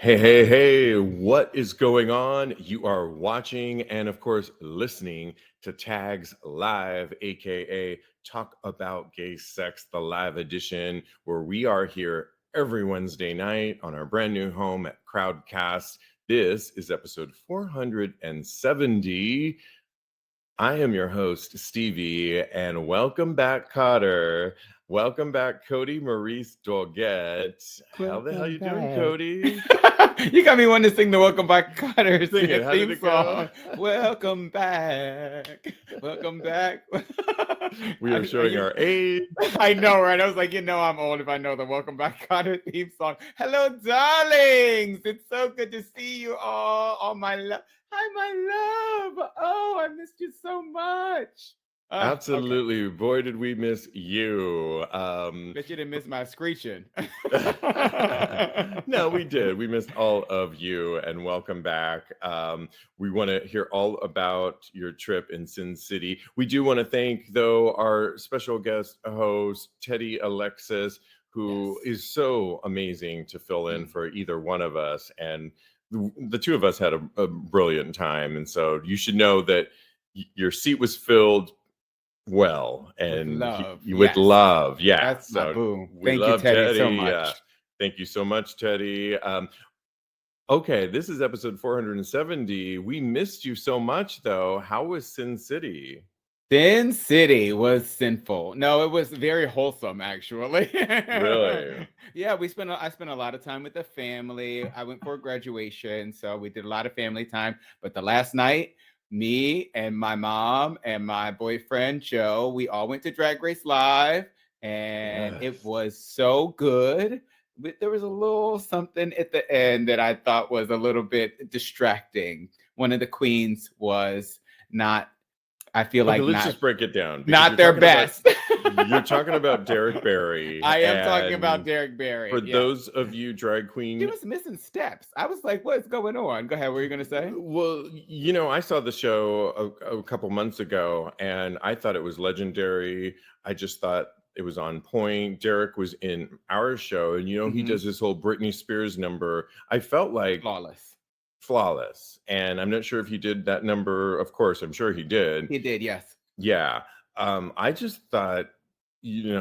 Hey, hey, hey, what is going on? You are watching and, of course, listening to Tags Live, aka Talk About Gay Sex, the live edition, where we are here every Wednesday night on our brand new home at Crowdcast. This is episode 470. I am your host, Stevie, and welcome back, Cotter. Welcome back, Kodi Maurice Doggette. How the hell Welcome you doing, back. Kodi? You got me wanting to sing the Welcome Back Cotter Sing it. How did theme it go? song. Welcome back. Welcome back. We are showing our age. I know, right? I was like, I'm old if I know the Welcome Back Cotter theme song. Hello, darlings. It's so good to see you all my love. Hi, my love. Oh, I missed you so much. Absolutely. Okay. Boy, did we miss you. Bet you didn't miss my screeching. No, we did. We missed all of you, and welcome back. We want to hear all about your trip in Sin City. We do want to thank, though, our special guest host, Teddy Alexis, who is so amazing to fill in for either one of us. And the two of us had a brilliant time. And so you should know that your seat was filled well and with love. Yeah. That's my boo. We love Teddy so much. Thank you so much, Teddy. Okay, this is episode 470. We missed you so much, though. How was Sin City? Sin City was sinful. No, it was very wholesome, actually. Really? Yeah, I spent a lot of time with the family. I went for graduation, so we did a lot of family time. But the last night, me and my mom and my boyfriend Joe, we all went to Drag Race Live, and it was so good. But there was a little something at the end that I thought was a little bit distracting. One of the queens was not, I feel like let's just break it down. Not their best. You're talking about Derek Barry. I am talking about Derek Barry. For those of you drag queen, he was missing steps. I was like, "What's going on?" Go ahead. What were you going to say? Well, I saw the show a couple months ago, and I thought it was legendary. I just thought it was on point. Derek was in our show, and he does this whole Britney Spears number. I felt like flawless. And I'm not sure if he did that number. Of course, I'm sure he did. He did, yes. Yeah. I just thought,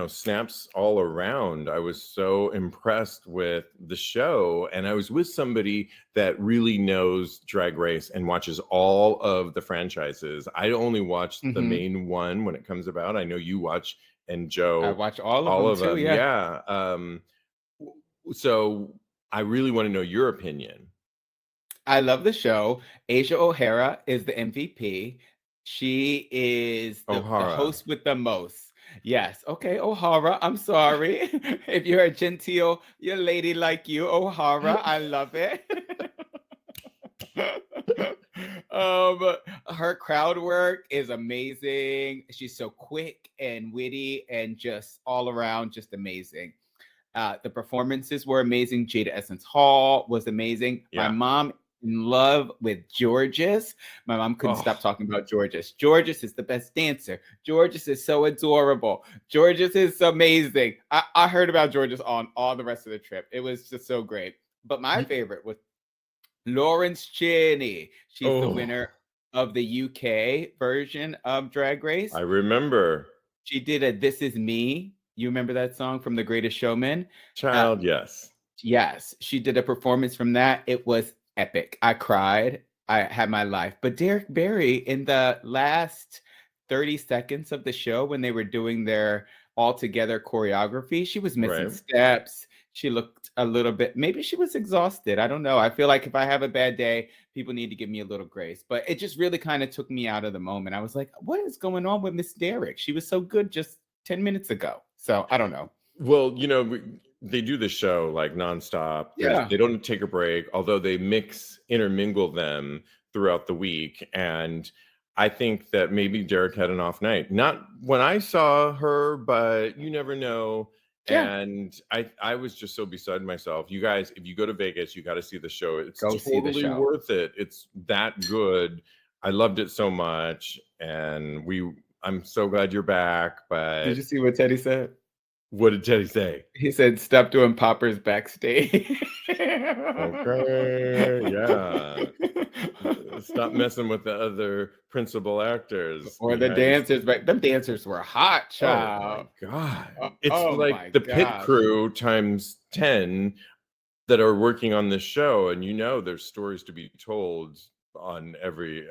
snaps all around. I was so impressed with the show, and I was with somebody that really knows Drag Race and watches all of the franchises. I only watch the main one when it comes about. I know you watch, and Joe. I watch all of them too, yeah. So I really want to know your opinion. I love the show. Asia O'Hara is the MVP. She is the host with the most. Yes. Okay, O'Hara. I'm sorry. If you're a genteel, you're a lady like you, O'Hara. I love it. Her crowd work is amazing. She's so quick and witty and just all around just amazing. The performances were amazing. Jada Essence Hall was amazing. Yeah. My mom in love with Georges. My mom couldn't stop talking about Georges. Georges is the best dancer. Georges is so adorable. Georges is amazing. I heard about Georges on all the rest of the trip. It was just so great. But my favorite was Lawrence Cheney. She's the winner of the UK version of Drag Race. I remember. She did a This Is Me. You remember that song from The Greatest Showman? Child, yes. Yes. She did a performance from that. It was epic. I cried. I had my life. But Derek Barry, in the last 30 seconds of the show, when they were doing their all-together choreography, she was missing steps. She looked a little bit, maybe she was exhausted. I don't know. I feel like if I have a bad day, people need to give me a little grace. But it just really kind of took me out of the moment. I was like, what is going on with Miss Derek? She was so good just 10 minutes ago. So I don't know. Well, they do the show like nonstop. Yeah. They don't take a break, although they intermingle them throughout the week. And I think that maybe Derek had an off night. Not when I saw her, but you never know. Yeah. And I was just so beside myself. You guys, if you go to Vegas, you got to see the show. It's totally worth it. It's that good. I loved it so much. And I'm so glad you're back. But did you see what Teddy said? What did Teddy say? He said, "Stop doing poppers backstage." Okay, yeah. Stop messing with the other principal actors Or the behind the dancers, but them dancers were hot, Oh my child. God. It's Oh like my the pit gosh. crew times 10 that are working on this show, and there's stories to be told on every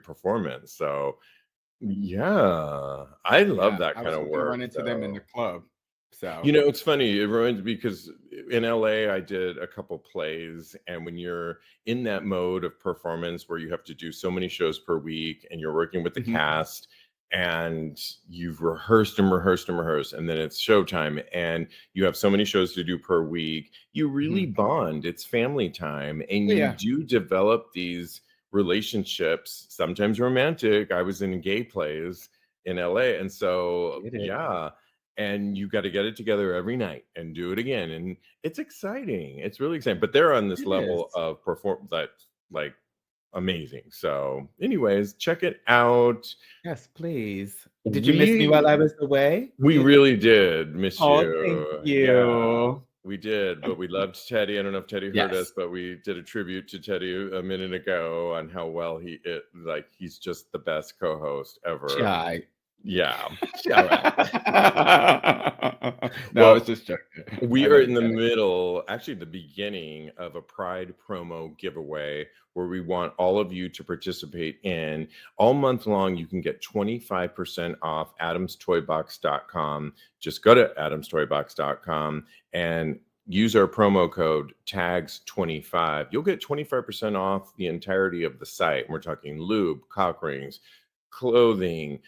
performance. So yeah, I love Yeah, that I kind was of hoping to work. run into them in the So club. So it's funny. It reminds me because in LA, I did a couple plays, and when you're in that mode of performance where you have to do so many shows per week, and you're working with the mhm, cast, and you've rehearsed and rehearsed and rehearsed, and then it's showtime, and you have so many shows to do per week, you really mhm. bond. It's family time, and Oh, you yeah, do develop these relationships, sometimes romantic. I was in gay plays in LA, and so get it. yeah, and you got to get it together every night and do it again, and it's exciting. It's really exciting, but they're on this It level is. of perform that like amazing. So anyways, check it out. Yes, please. Did you miss me while I we was away? we really did miss Oh, thank you. Yeah, you. we did, but we loved Teddy. I don't know if Teddy heard us, Yes. but we did a tribute to Teddy a minute ago on how well he's just the best co-host ever. Chai. Yeah. All right. No, I was Well, just joking. I we are love in you, the Teddy. middle, actually the beginning of a Pride promo giveaway where we want all of you to participate in. All month long, you can get 25% off adamstoybox.com. Just go to adamstoybox.com and use our promo code TAGS25. You'll get 25% off the entirety of the site. We're talking lube, cock rings, clothing,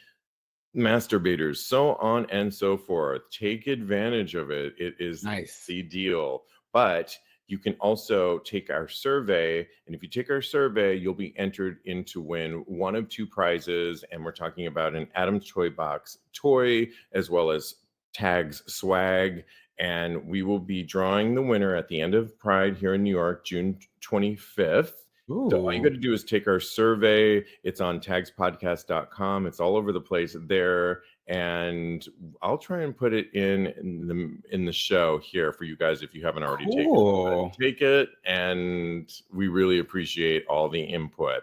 masturbators, so on and so forth. Take advantage of it. It is Nice. the deal. But you can also take our survey. And if you take our survey, you'll be entered in to win one of two prizes. And we're talking about an Adam's Toy Box toy, as well as tags swag. And we will be drawing the winner at the end of Pride here in New York, June 25th. So all you got Ooh, to do is take our survey. It's on TAGSPodcast.com. It's all over the place there, and I'll try and put it in the show here for you guys if you haven't already taken it. cool. But take it, and we really appreciate all the input.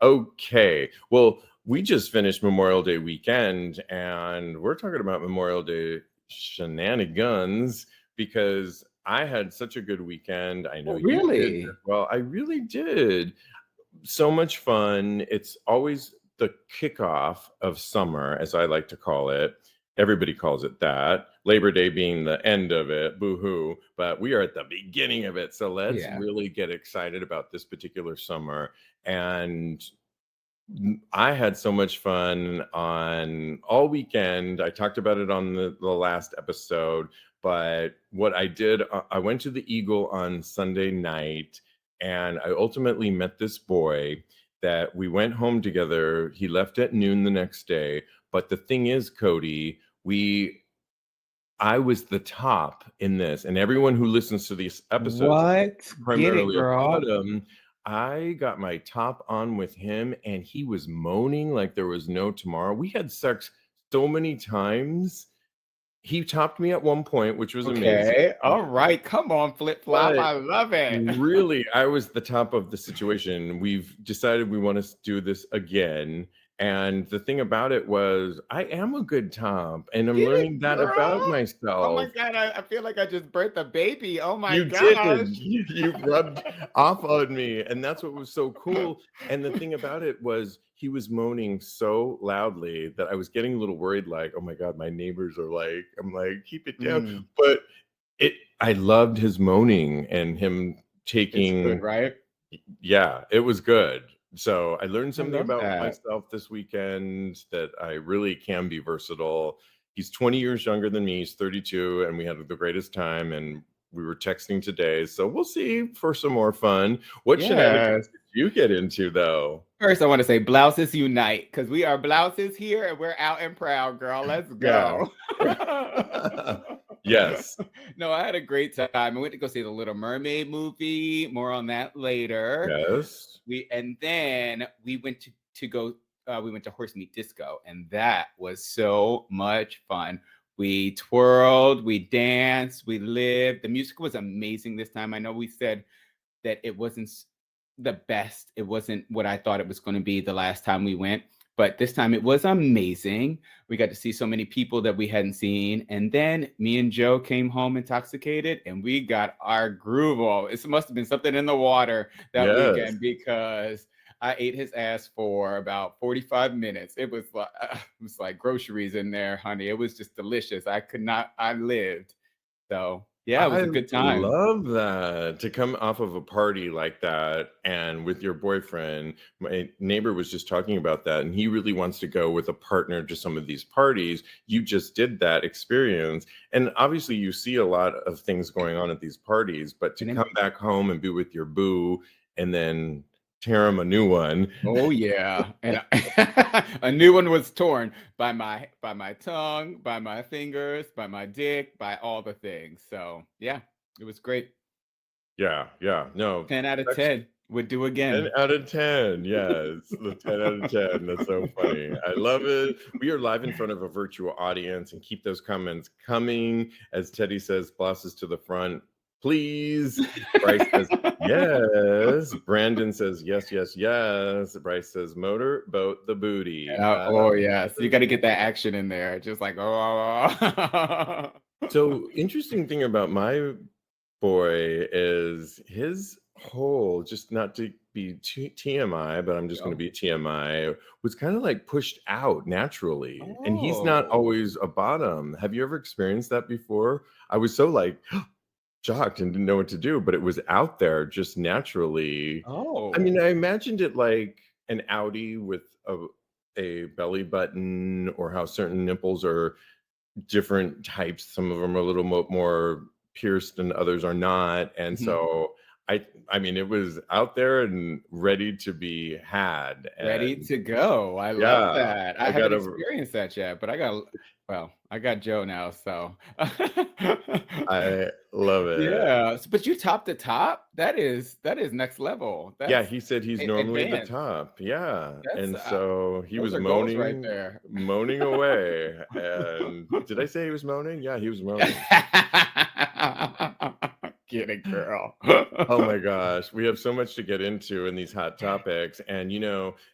Okay, well, we just finished Memorial Day weekend, and we're talking about Memorial Day shenanigans because I had such a good weekend. I know Oh, you did as really? well. I really did. So much fun. It's always the kickoff of summer, as I like to call it. Everybody calls it that. Labor Day being the end of it, boo hoo. But we are at the beginning of it. So let's Yeah. really get excited about this particular summer. And I had so much fun on all weekend. I talked about it on the last episode, but what I did, I went to the Eagle on Sunday night, and I ultimately met this boy that we went home together. He left at noon the next day. But the thing is, Kodi, I was the top in this, and everyone who listens to these episodes, What? Get it, primarily about girl. him, I got my top on with him, and he was moaning like there was no tomorrow. We had sex so many times. He topped me at one point, which was amazing. Okay. All right. Come on, flip flop. But I love it. really, I was the top of the situation. We've decided we want to do this again. And the thing about it was, I am a good top, and I'm Get it, learning that about girl. Oh my myself. God. I feel like I just birthed a baby. Oh my You did. gosh. You rubbed off on me, and that's what was so cool. And the thing about it was he was moaning so loudly that I was getting a little worried, like, oh my God, my neighbors are like, I'm like, keep it down. Mm, But I loved his moaning and him it's good, taking, right? yeah, it was good. So I learned I something love about that. myself this weekend that I really can be versatile. He's 20 years younger than me. He's 32, and we had the greatest time. And we were texting today. So we'll see for some more fun. What shenanigans Yes. did you get into, though? First, I want to say blouses unite because we are blouses here and we're out and proud, girl. Let's Yeah. go. Yes. No, I had a great time. I went to go see the Little Mermaid movie. More on that later. Yes. Then we went to go. We went to Horse Meat Disco, and that was so much fun. We twirled, we danced, we lived. The music was amazing this time. I know we said that it wasn't the best. It wasn't what I thought it was going to be the last time we went, but this time it was amazing. We got to see so many people that we hadn't seen. And then me and Joe came home intoxicated and we got our groove on. It must have been something in the water that Yes. weekend because I ate his ass for about 45 minutes. It was like groceries in there, honey. It was just delicious. I lived. So yeah, it was I a good time. love that, to come off of a party like that and with your boyfriend. My neighbor was just talking about that, and he really wants to go with a partner to some of these parties. You just did that experience, and obviously you see a lot of things going on at these parties, but to And then, come back home and be with your boo and then tear him a new one. oh yeah, and a new one was torn by my tongue, by my fingers, by my dick, by all the things. So yeah, it was great. Yeah, no, 10 out of 10 would do 10 again. out of 10. Yes, the 10 out of 10. That's so funny. I love it. We are live in front of a virtual audience, and keep those comments coming. As Teddy says, bosses to the front, please. Bryce says, yes. Brandon says, yes, yes, yes. Bryce says, motor boat the booty. Oh yeah, so you got to get that action in there, just like oh. So, interesting thing about my boy is his whole, just not to be TMI, but I'm just going to be TMI, was kind of like pushed out naturally. And he's not Oh. always a bottom. Have you ever experienced that before? I was so like shocked and didn't know what to do, but it was out there just naturally. I mean, Oh. I imagined it like an Audi with a belly button, or how certain nipples are different types. Some of them are a little more pierced and others are not. And Mhm. so I mean, it was out there and ready to be had. Ready And to go. I love yeah, that. I I haven't got over experienced that yet, but I got Joe now, so I love it. yeah. But you top to top? That is next level. Yeah, That's he said he's normally the advanced. top. Yeah. That's And so he those was are goals right moaning, there. moaning away. And did I say he was moaning? Yeah, he was moaning. Get it, girl. Oh my gosh, we have so much to get into in these hot topics. And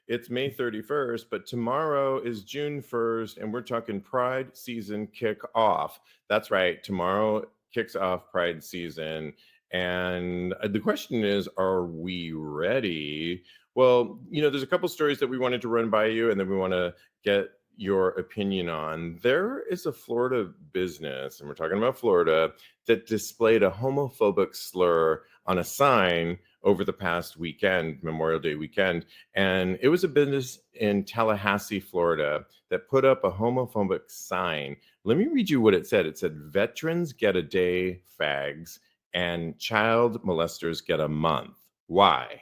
it's May 31st, but tomorrow is June 1st, and we're talking Pride season kick off. That's right, tomorrow kicks off Pride season. And the question is, are we ready? Well, there's a couple stories that we wanted to run by you, and then we want to get your opinion on. There is a Florida business, and we're talking about Florida, that displayed a homophobic slur on a sign over the past weekend, Memorial Day weekend. And it was a business in Tallahassee, Florida, that put up a homophobic sign. Let me read you what it said. It said, "Veterans get a day, fags, and child molesters get a month." Why?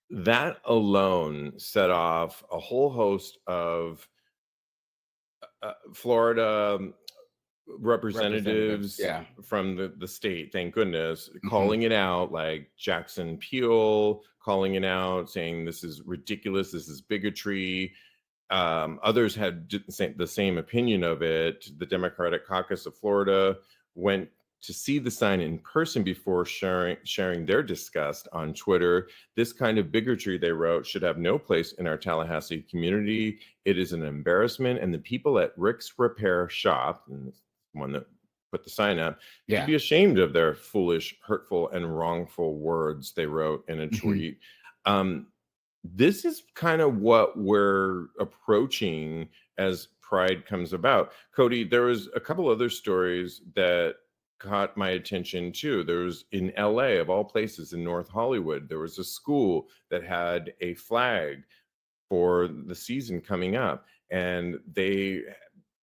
That alone set off a whole host of Florida Representatives, representatives yeah. from the state, thank goodness, Mhm. calling it out, like Jackson Peel calling it out, saying this is ridiculous, this is bigotry. Others had the same opinion of it. The Democratic Caucus of Florida went to see the sign in person before sharing their disgust on Twitter. This kind of bigotry, they wrote, should have no place in our Tallahassee community. It is an embarrassment, and the people at Rick's Repair Shop, and it's the one that put the sign up, should Yeah. be ashamed of their foolish, hurtful, and wrongful words, they wrote in a Mhm. tweet. This is kind of what we're approaching as Pride comes about. Kodi, there was a couple other stories that caught my attention too. There was in LA, of all places, in North Hollywood, there was a school that had a flag for the season coming up, and it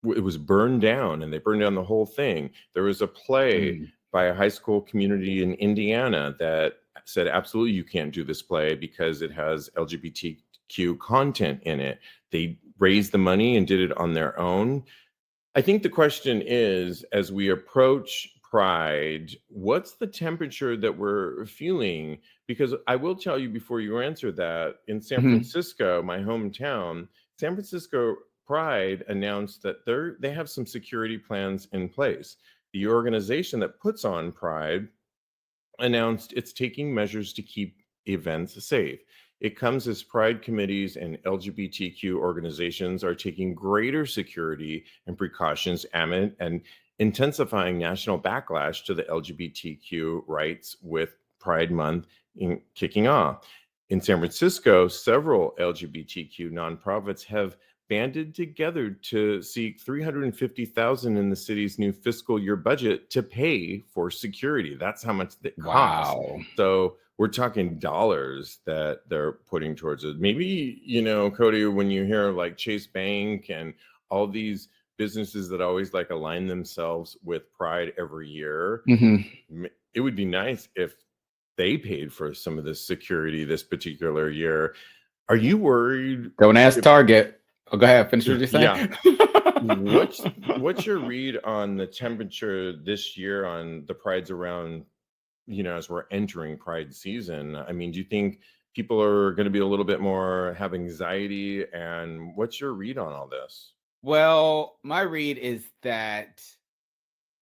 was burned down, and they burned down the whole thing. There was a play Mm. by a high school community in Indiana that said, absolutely, you can't do this play because it has LGBTQ content in it. They raised the money and did it on their own. I think the question is, as we approach Pride, what's the temperature that we're feeling? Because I will tell you before you answer that, in San Mhm. Francisco, my hometown, San Francisco Pride announced that they have some security plans in place. The organization that puts on Pride announced it's taking measures to keep events safe. It comes as pride committees and LGBTQ organizations are taking greater security and precautions amid and intensifying national backlash to the LGBTQ rights with Pride Month kicking off. In San Francisco, several LGBTQ nonprofits have banded together to seek $350,000 in the city's new fiscal year budget to pay for security. That's how much that costs. Wow. So we're talking dollars that they're putting towards it. Maybe, Kodi, when you hear like Chase Bank and all these businesses that always like align themselves with Pride every year, it would be nice if they paid for some of this security this particular year. Are you worried? Don't ask Target. Oh, go ahead. Finish what you're saying. Yeah. What's your read on the temperature this year on the prides around, as we're entering Pride season? I mean, do you think people are going to be a little bit more have anxiety? And what's your read on all this? Well, my read is that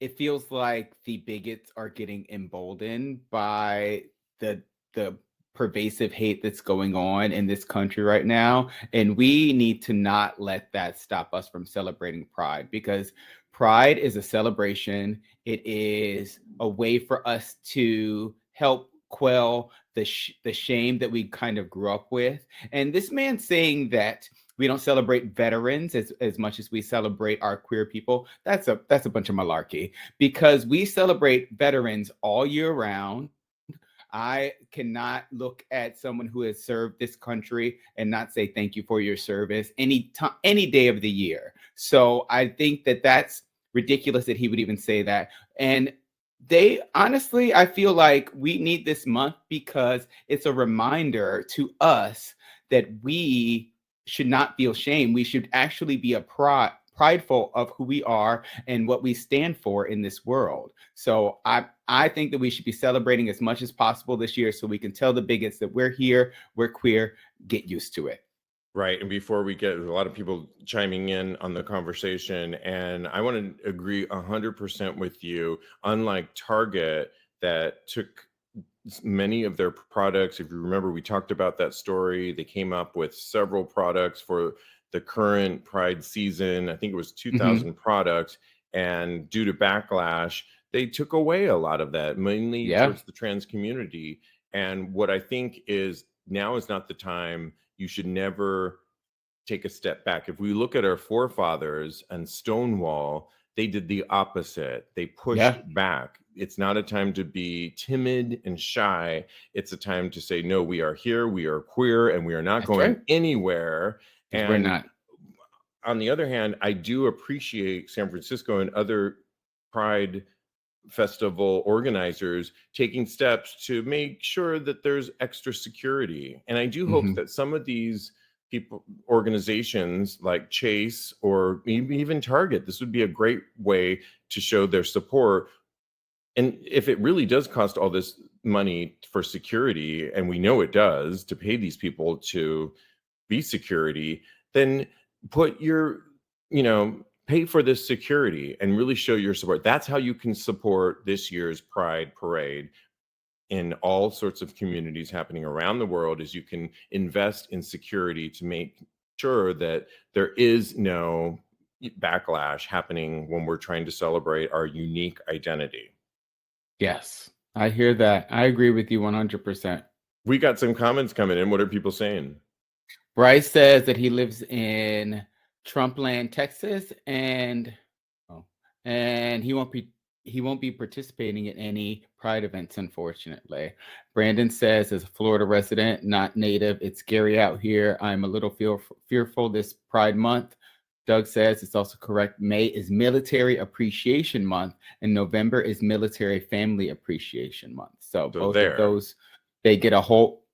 it feels like the bigots are getting emboldened by the pervasive hate that's going on in this country right now. And we need to not let that stop us from celebrating Pride, because Pride is a celebration. It is a way for us to help quell the shame that we kind of grew up with. And this man saying that we don't celebrate veterans as much as we celebrate our queer people, that's a bunch of malarkey, because we celebrate veterans all year round. I cannot look at someone who has served this country and not say thank you for your service any day of the year. So I think that that's ridiculous that he would even say that. And I feel like we need this month because it's a reminder to us that we should not feel shame. We should actually be prideful of who we are and what we stand for in this world. So I think that we should be celebrating as much as possible this year so we can tell the bigots that we're here, we're queer, get used to it. Right. And before we get a lot of people chiming in on the conversation, and I want to agree 100% with you. Unlike Target, that took many of their products, if you remember, we talked about that story. They came up with several products for the current Pride season. I think it was 2,000 products. And due to backlash, they took away a lot of that, mainly towards the trans community. And what I think is now is not the time. You should never take a step back. If we look at our forefathers and Stonewall, they did the opposite. They pushed back. It's not a time to be timid and shy. It's a time to say, no, we are here, we are queer, and we are not going anywhere. And we're not. On the other hand, I do appreciate San Francisco and other Pride festival organizers taking steps to make sure that there's extra security. And I do hope that some of these organizations like Chase or even Target, this would be a great way to show their support. And if it really does cost all this money for security, and we know it does, to pay these people to be security, then put your, pay for this security and really show your support. That's how you can support this year's Pride Parade in all sorts of communities happening around the world, is you can invest in security to make sure that there is no backlash happening when we're trying to celebrate our unique identity. Yes, I hear that. I agree with you 100%. We got some comments coming in. What are people saying? Bryce says that he lives in Trumpland, Texas, and he won't be participating in any Pride events, unfortunately. Brandon says, as a Florida resident, not native, it's scary out here. I'm a little fearful this Pride month. Doug says it's also correct. May is Military Appreciation Month, and November is Military Family Appreciation Month. So both of those,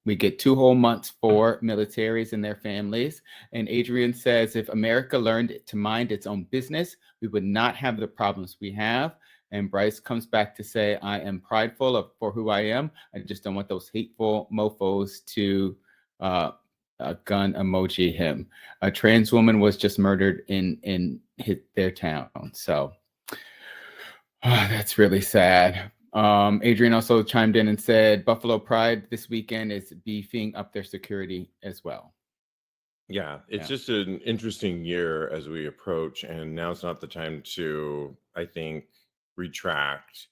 we get 2 whole months for militaries and their families. And Adrian says, if America learned to mind its own business, we would not have the problems we have. And Bryce comes back to say, I am prideful for who I am. I just don't want those hateful mofos to a gun emoji him. A trans woman was just murdered in their town. So that's really sad. Adrian also chimed in and said Buffalo Pride this weekend is beefing up their security as well. Yeah, it's just an interesting year as we approach, and now's not the time to, I think, retract,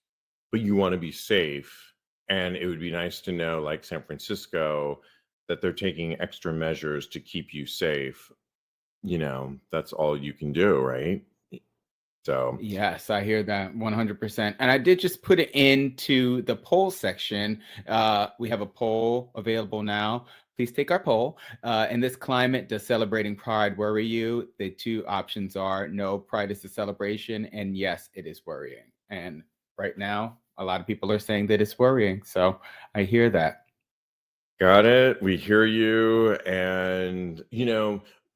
but you want to be safe. And it would be nice to know, like San Francisco, that they're taking extra measures to keep you safe. That's all you can do, right? So, yes, I hear that 100%. And I did just put it into the poll section. We have a poll available now. Please take our poll. In this climate, does celebrating Pride worry you? The two options are no, Pride is a celebration, and yes, it is worrying. And right now, a lot of people are saying that it's worrying. So I hear that. got it. We hear you. And,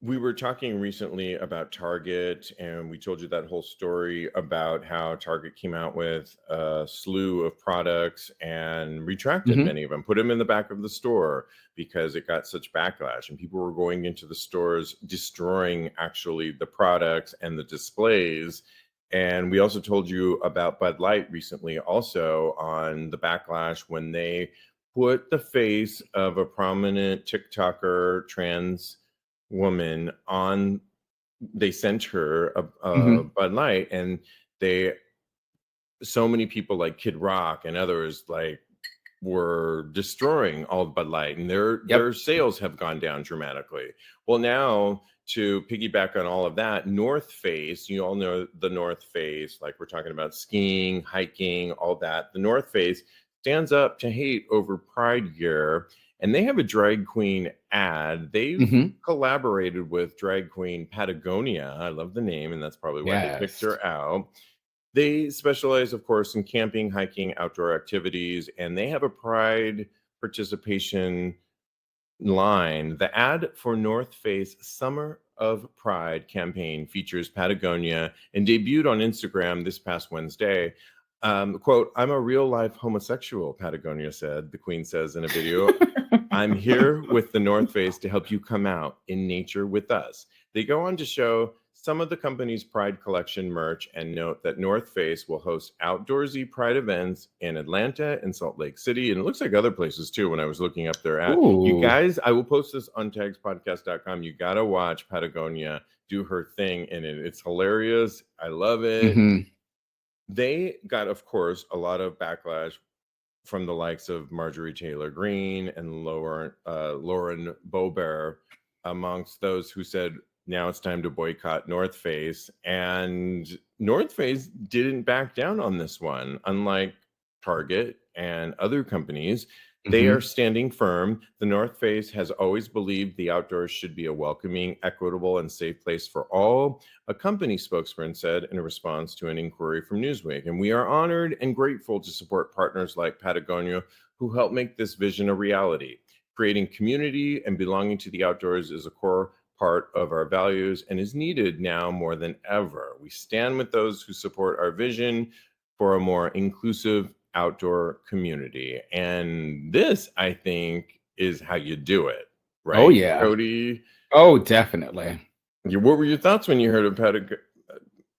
we were talking recently about Target, and we told you that whole story about how Target came out with a slew of products and retracted Mhm. many of them, put them in the back of the store because it got such backlash, and people were going into the stores, destroying actually the products and the displays. And we also told you about Bud Light recently, also on the backlash when they put the face of a prominent TikToker trans woman on. They sent her a Mhm. Bud Light, and so many people like Kid Rock and others like were destroying all of Bud Light, and their Yep. sales have gone down dramatically. Well, now to piggyback on all of that, North Face, you all know the North Face, like we're talking about skiing, hiking, all that. The North Face stands up to hate over Pride gear, and they have a drag queen ad. They've Mhm. collaborated with drag queen Patagonia. I love the name, and that's probably why they picked Yes. her out. They specialize, of course, in camping, hiking, outdoor activities, and they have a Pride participation line. The ad for North Face Summer of Pride campaign features Patagonia and debuted on Instagram this past Wednesday. Quote, "I'm a real life homosexual," Patagonia said. The Queen says in a video, "I'm here with the North Face to help you come out in nature with us." They go on to show some of the company's Pride collection merch and note that North Face will host outdoorsy Pride events in Atlanta and Salt Lake City. And it looks like other places too when I was looking up their ad. You Ooh. guys, I will post this on TAGSPodcast.com. You got to watch Patagonia do her thing in it. It's hilarious. I love it. Mhm. They got, of course, a lot of backlash from the likes of Marjorie Taylor Greene and Lauren Boebert, amongst those who said now it's time to boycott North Face. And North Face didn't back down on this one, unlike Target and other companies. They are Mhm. standing firm. The North Face has always believed the outdoors should be a welcoming, equitable, and safe place for all, a company spokesman said in a response to an inquiry from Newsweek. And we are honored and grateful to support partners like Patagonia who help make this vision a reality. Creating community and belonging to the outdoors is a core part of our values and is needed now more than ever. We stand with those who support our vision for a more inclusive outdoor community. And this, I think, is how you do it, Oh, right, yeah. Kodi? Oh, definitely. What were your thoughts when you heard of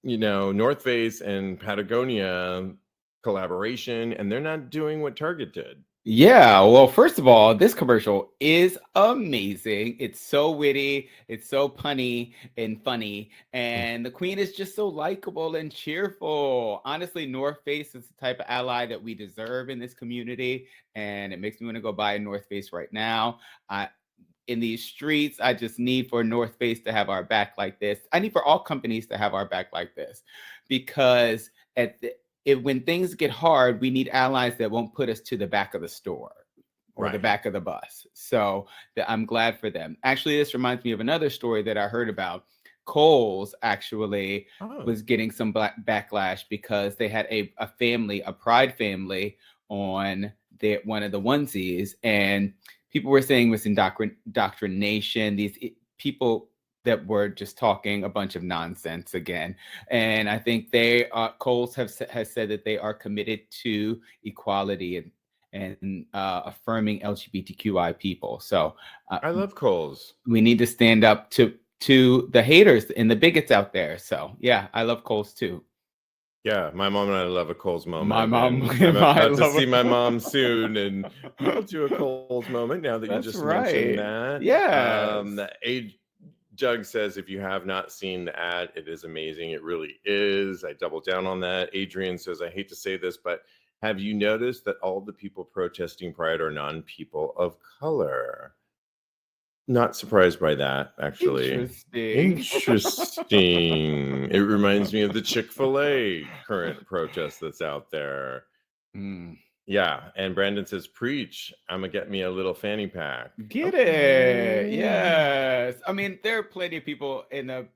North Face and Patagonia collaboration, and they're not doing what Target did? Yeah, well, first of all, this commercial is amazing. It's so witty, it's so punny and funny, and the Queen is just so likable and cheerful. Honestly, North Face is the type of ally that we deserve in this community, and it makes me want to go buy a North Face right now. I In these streets, I just need for North Face to have our back like this. I need for all companies to have our back like this, because when things get hard, we need allies that won't put us to the back of the store or the Right. back of the bus. So I'm glad for them. Actually, this reminds me of another story that I heard about. Kohl's actually Oh, was getting some backlash because they had a family, a Pride family, on one of the onesies, and people were saying it was indoctrination. These people that were just talking a bunch of nonsense again. And I think Kohl's has said that they are committed to equality and affirming LGBTQI people. So I love Kohl's. we need to stand up to the haters and the bigots out there. So yeah, I love Kohl's too. Yeah, my mom and I love a Kohl's moment. My mom, and I'm I about to love see a my Kohl's. mom soon, and we'll do a Kohl's moment now that you That's just right. mentioned that. Yes. Doug says, if you have not seen the ad, it is amazing. It really is. I double down on that. Adrian says, I hate to say this, but have you noticed that all the people protesting Pride are non-people of color? Not surprised by that, actually. Interesting. It reminds me of the Chick-fil-A current protest that's out there. Yeah, and Brandon says, preach. I'm gonna get me a little fanny pack. Get it. Yes. I mean, there are plenty of people in the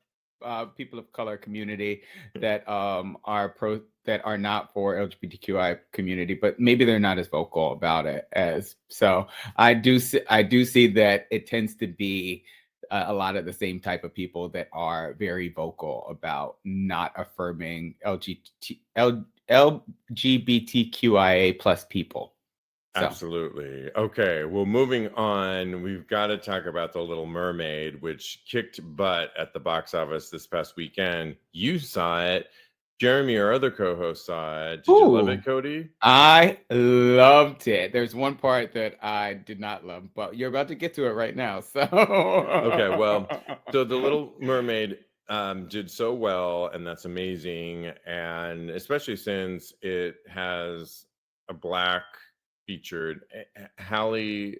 people of color community that that are not for LGBTQI community, but maybe they're not as vocal about it as. So I do see that it tends to be a lot of the same type of people that are very vocal about not affirming LGBTQIA plus people. So. Absolutely. Okay, well, moving on, we've got to talk about The Little Mermaid, which kicked butt at the box office this past weekend. You saw it. Jeremy, our other co-host, saw it. Did you love it, Kodi? I loved it. There's one part that I did not love, but you're about to get to it right now. So okay, well, so The Little Mermaid did so well, and that's amazing, and especially since it has a Black featured Halle,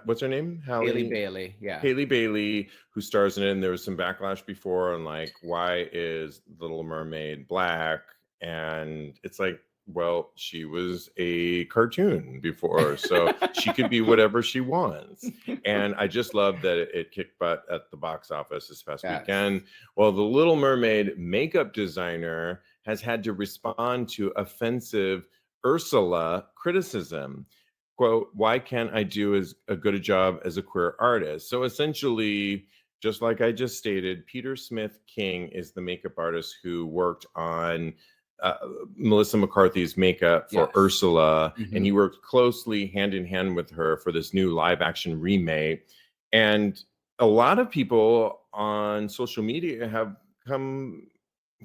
what's her name? Halle Bailey, yeah. Halle Bailey, who stars in it, and there was some backlash before on like, why is Little Mermaid Black? And it's like, well, she was a cartoon before, so she could be whatever she wants. And I just love that it kicked butt at the box office this past weekend. Well, the Little Mermaid makeup designer has had to respond to offensive Ursula criticism. Quote, why can't I do as a good a job as a queer artist? So essentially, just like I just stated, Peter Smith King is the makeup artist who worked on Melissa McCarthy's makeup for Ursula, and he worked closely hand in hand with her for this new live action remake. And a lot of people on social media have come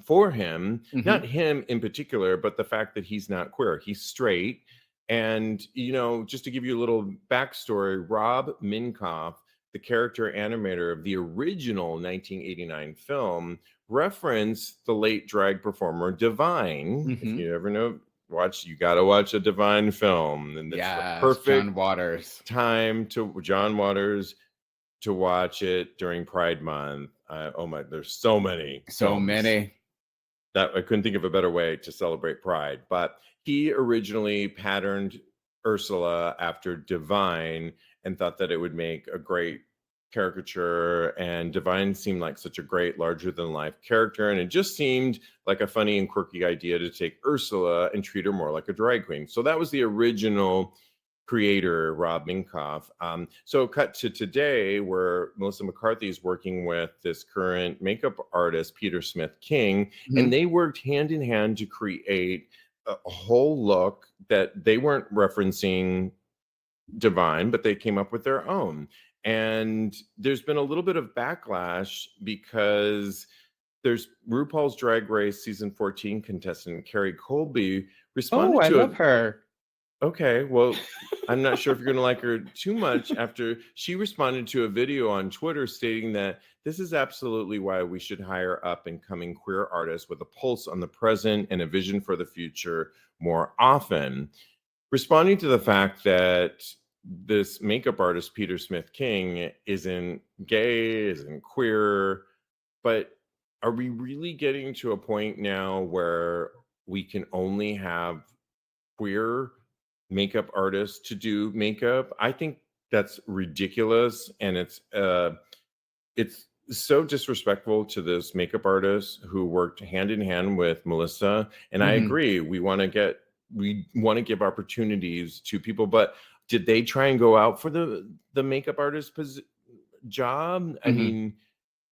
for him, not him in particular, but the fact that he's not queer. He's straight. And, you know, just to give you a little backstory, Rob Minkoff, the character animator of the original 1989 film, referenced the late drag performer Divine. If you ever you got to watch a Divine film. And it's the perfect John Waters time to John Waters to watch it during Pride Month. Oh my, there's so many. That I couldn't think of a better way to celebrate Pride. But he originally patterned Ursula after Divine and thought that it would make a great caricature, and Divine seemed like such a great larger than life character, and it just seemed like a funny and quirky idea to take Ursula and treat her more like a drag queen. So that was the original creator, Rob Minkoff. So cut to today, where Melissa McCarthy is working with this current makeup artist, Peter Smith King, and they worked hand in hand to create a whole look that they weren't referencing Divine, but they came up with their own. And there's been a little bit of backlash because there's RuPaul's Drag Race season 14 contestant Carrie Colby responded to love her. Okay, well, I'm not sure if you're going to like her too much after she responded to a video on Twitter stating that this is absolutely why we should hire up and coming queer artists with a pulse on the present and a vision for the future more often. Responding to the fact that this makeup artist, Peter Smith King, isn't gay, isn't queer, but are we really getting to a point now where we can only have queer makeup artists to do makeup? I think that's ridiculous, and it's so disrespectful to this makeup artist who worked hand in hand with Melissa. And I agree, we want to give opportunities to people, but did they try and go out for the makeup artist job? I mean,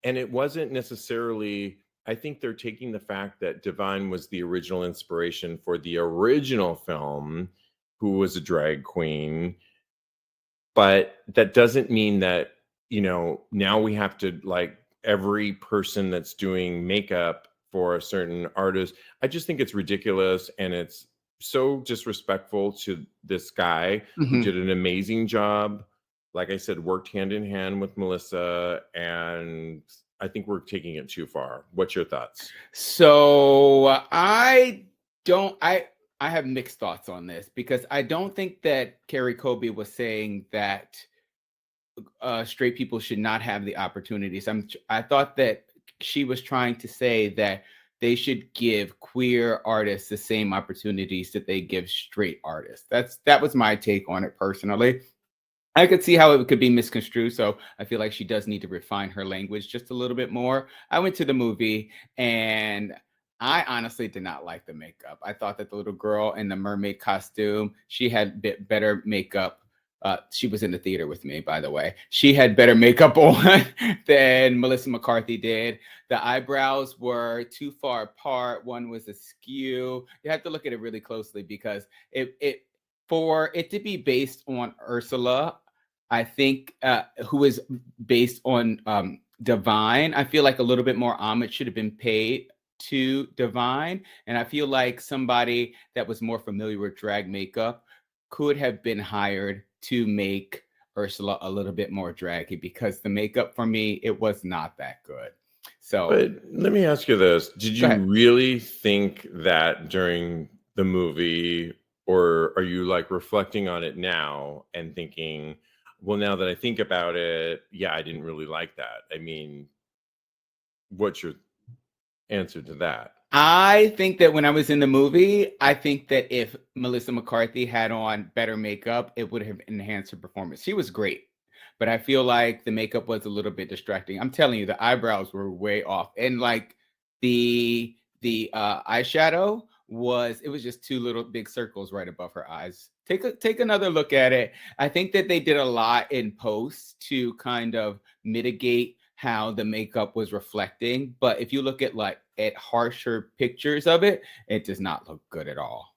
and it wasn't necessarily. I think they're taking the fact that Divine was the original inspiration for the original film who was a drag queen, but that doesn't mean that, now we have to like every person that's doing makeup for a certain artist. I just think it's ridiculous, and it's so disrespectful to this guy who Mhm. did an amazing job. Like I said, worked hand in hand with Melissa, and I think we're taking it too far. What's your thoughts? So I have mixed thoughts on this because I don't think that Carrie Colby was saying that straight people should not have the opportunities. I thought that she was trying to say that they should give queer artists the same opportunities that they give straight artists. That was my take on it personally. I could see how it could be misconstrued, so I feel like she does need to refine her language just a little bit more. I went to the movie and I honestly did not like the makeup. I thought that the little girl in the mermaid costume, she had bit better makeup. She was in the theater with me, by the way. She had better makeup on than Melissa McCarthy did. The eyebrows were too far apart. One was askew. You have to look at it really closely because it for it to be based on Ursula, I think, who is based on Divine, I feel like a little bit more homage should have been paid to Divine. And I feel like somebody that was more familiar with drag makeup could have been hired to make Ursula a little bit more draggy because the makeup for me, it was not that good. So But let me ask you this. Did go you ahead. really think that during the movie, or are you like reflecting on it now and thinking, well, now that I think about it, yeah, I didn't really like that. I mean, what's your answer to that? I think that when I was in the movie, I think that if Melissa McCarthy had on better makeup, it would have enhanced her performance. She was great, but I feel like the makeup was a little bit distracting. I'm telling you, the eyebrows were way off, and like the eyeshadow was, it was just two little big circles right above her eyes. Take another look at it. I think that they did a lot in post to kind of mitigate how the makeup was reflecting, but if you look at like at harsher pictures of it, it does not look good at all.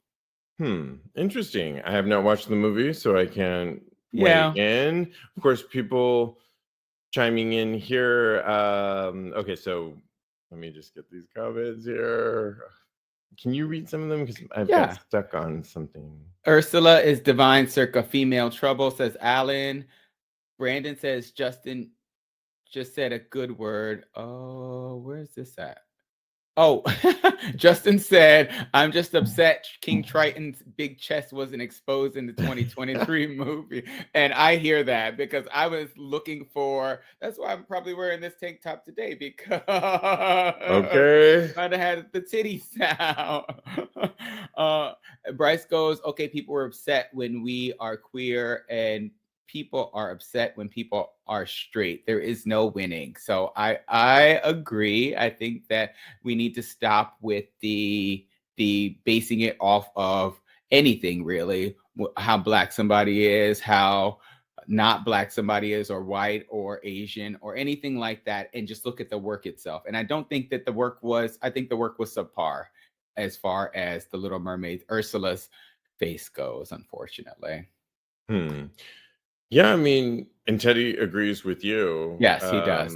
Interesting. I have not watched the movie, so I can't weigh Yeah. in. Of course, people chiming in here. Okay, so let me just get these comments here. Can you read some of them? Because I've got Yeah. stuck on something. Ursula is divine circa female trouble, says Alan. Brandon says Justin just said a good word. Oh, where's this at? Oh, Justin said, I'm just upset King Triton's big chest wasn't exposed in the 2023 movie. And I hear that because I was looking for, that's why I'm probably wearing this tank top today because Okay. I'd have had the titties out. Bryce goes, okay, people were upset when we are queer and people are upset when people are straight. There is no winning. So I agree. I think that we need to stop with the basing it off of anything really, how black somebody is, how not black somebody is, or white or Asian or anything like that, and just look at the work itself. And I don't think that the work was, I think the work was subpar as far as the Little Mermaid Ursula's face goes, unfortunately. Hmm. Yeah, I mean, and Teddy agrees with you. Yes, he does.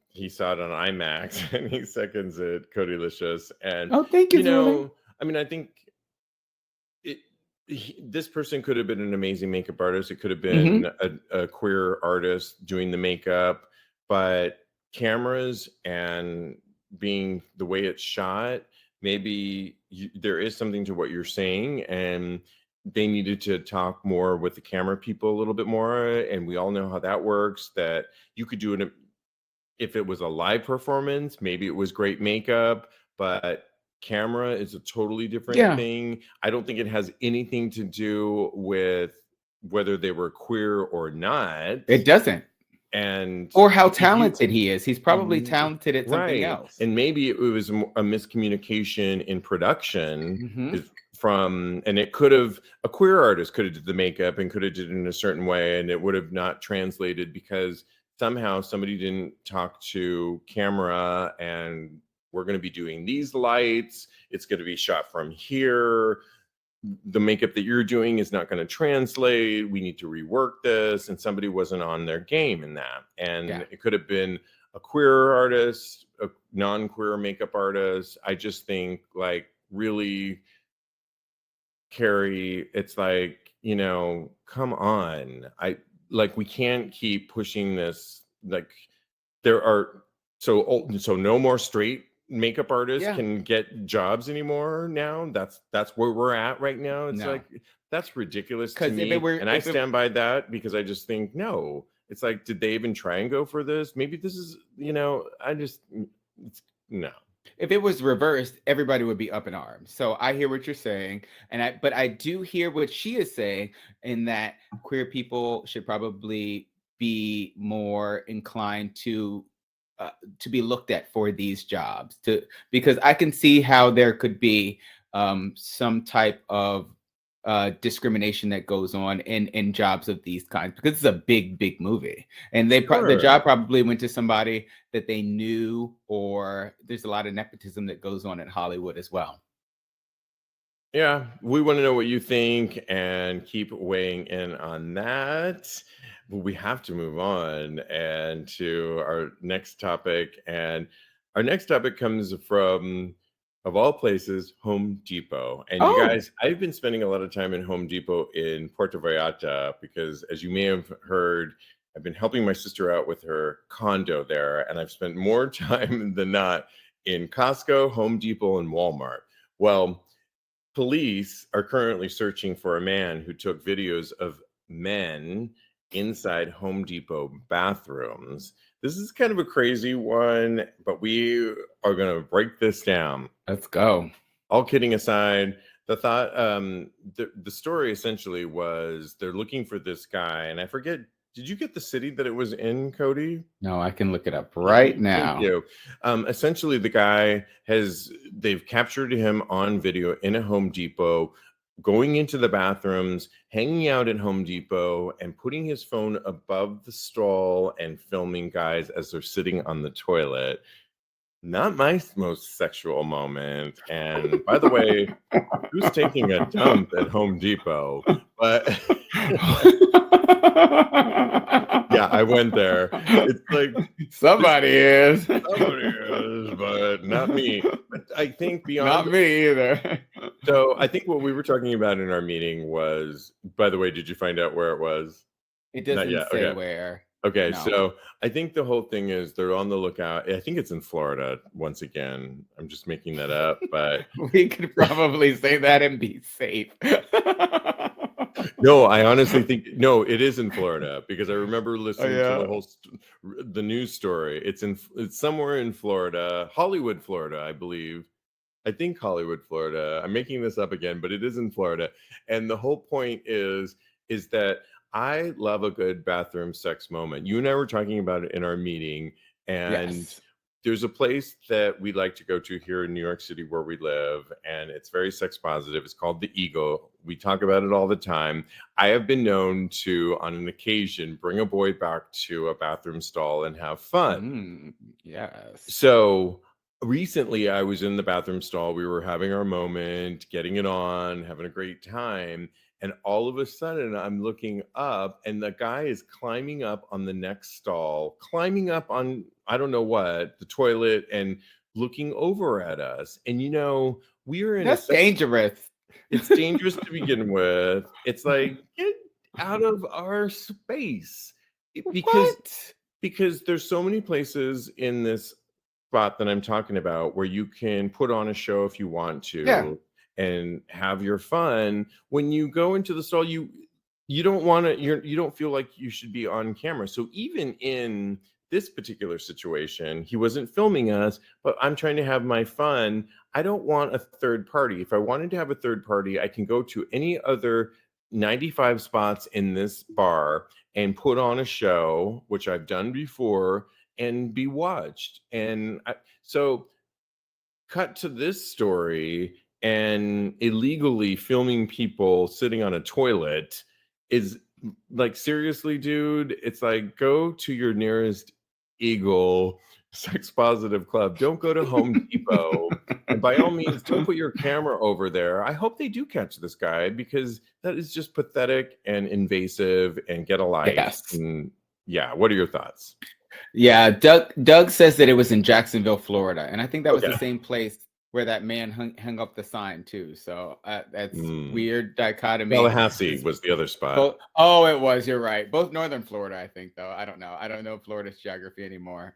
He saw it on IMAX and he seconds it, Codylicious. And Oh, thank you, Julie. I mean, I think it this person could have been an amazing makeup artist. It could have Hmm. been a queer artist doing the makeup, but cameras and being the way it's shot, maybe there is something to what you're saying, and they needed to talk more with the camera people a little bit more. And we all know how that works. That you could do it if it was a live performance, maybe it was great makeup, but camera is a totally different Yeah, thing. I don't think it has anything to do with whether they were queer or not. it doesn't. And Or how you talented he is. He's probably talented at something right. else. And maybe it was a miscommunication in production Hmm. is from, and it could have, a queer artist could have did the makeup and could have did it in a certain way, and it would have not translated because somehow somebody didn't talk to camera, and we're going to be doing these lights, it's going to be shot from here. the makeup that you're doing is not going to translate. We need to rework this. And somebody wasn't on their game in that. And it could have been a queer artist, a non-queer makeup artist. I just think like really, Carrie, it's like, you know, come on. We can't keep pushing this. Like there are so no more straight makeup artists can get jobs anymore now. That's where we're at right now. It's like that's ridiculous to me. And I stand by that because I just think no. It's like, did they even try and go for this? Maybe this is, you know, no. If it was reversed, everybody would be up in arms. So I hear what you're saying, but I do hear what she is saying in that queer people should probably be more inclined to be looked at for these jobs, because I can see how there could be some type of discrimination that goes on in jobs of these kinds, because it's a big movie, and the job probably went to somebody that they knew, or there's a lot of nepotism that goes on in Hollywood as well. Yeah, we want to know what you think and keep weighing in on that. But we have to move on and to our next topic. And our next topic comes from, of all places, Home Depot. And you guys, I've been spending a lot of time in Home Depot in Puerto Vallarta because, as you may have heard, I've been helping my sister out with her condo there. And I've spent more time than not in Costco, Home Depot, and Walmart. Well, police are currently searching for a man who took videos of men inside Home Depot bathrooms. This is kind of a crazy one, but we are going to break this down. Let's go. All kidding aside, the thought, the story essentially was they're looking for this guy, and I forget. Did you get the city that it was in, Kodi? No, I can look it up right now. Thank you. Essentially, the guy they've captured him on video in a Home Depot, going into the bathrooms, hanging out at Home Depot, and putting his phone above the stall and filming guys as they're sitting on the toilet. Not my most sexual moment. And by the way, who's taking a dump at Home Depot? But yeah, I went there. It's like somebody is, but not me. But I think beyond not me either. So I think what we were talking about in our meeting was, by the way, did you find out where it was? It doesn't say where. Okay, no. So I think the whole thing is they're on the lookout. I think it's in Florida once again. I'm just making that up, but we could probably say that and be safe. No, I honestly think it is in Florida because I remember listening to the whole the news story. It's somewhere in Florida, Hollywood, Florida, I believe. I think Hollywood, Florida. I'm making this up again, but it is in Florida. And the whole point is that I love a good bathroom sex moment. You and I were talking about it in our meeting, and there's a place that we like to go to here in New York City where we live, and it's very sex positive. It's called the Eagle. We talk about it all the time. I have been known to, on an occasion, bring a boy back to a bathroom stall and have fun. Yes. So recently I was in the bathroom stall. We were having our moment, getting it on, having a great time. And all of a sudden I'm looking up and the guy is climbing up on the next stall, climbing up on, I don't know what, the toilet, and looking over at us. And, you know, we are in That's dangerous. It's dangerous to begin with. It's like, get out of our space. Because there's so many places in this spot that I'm talking about where you can put on a show if you want to and have your fun. When you go into the stall, you don't want to, you don't feel like you should be on camera. So even in this particular situation, he wasn't filming us, but I'm trying to have my fun. I don't want a third party. If I wanted to have a third party, I can go to any other 95 spots in this bar and put on a show, which I've done before, and be watched. And so cut to this story, and illegally filming people sitting on a toilet is like, seriously, dude, it's like, go to your nearest Eagle, sex positive club. Don't go to Home Depot. And by all means, don't put your camera over there. I hope they do catch this guy, because that is just pathetic and invasive, and get a life. Yes. And yeah, what are your thoughts? Yeah, Doug says that it was in Jacksonville, Florida, and I think that was the Okay. same place where that man hung up the sign too. So that's Mm. weird dichotomy. Tallahassee was the other spot. It was. You're right. Both northern Florida, I think, though. I don't know Florida's geography anymore.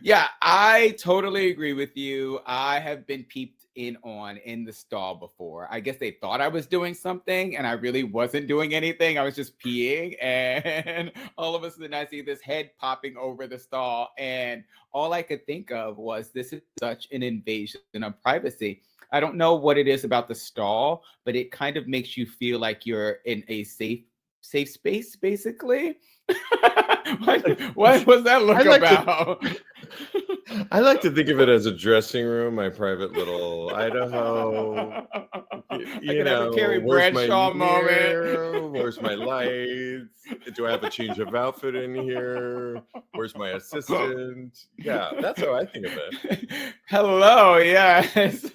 Yeah, I totally agree with you. I have been peeped in on in the stall before. I guess they thought I was doing something, and I really wasn't doing anything. I was just peeing, and all of a sudden I see this head popping over the stall, and all I could think of was, this is such an invasion of privacy. I don't know what it is about the stall, but it kind of makes you feel like you're in a safe space, basically. What was that look about? I like to think of it as a dressing room, my private little Idaho. You know, have a Carrie Bradshaw moment. Where's my lights? Do I have a change of outfit in here? Where's my assistant? Yeah, that's how I think of it. Hello, yes.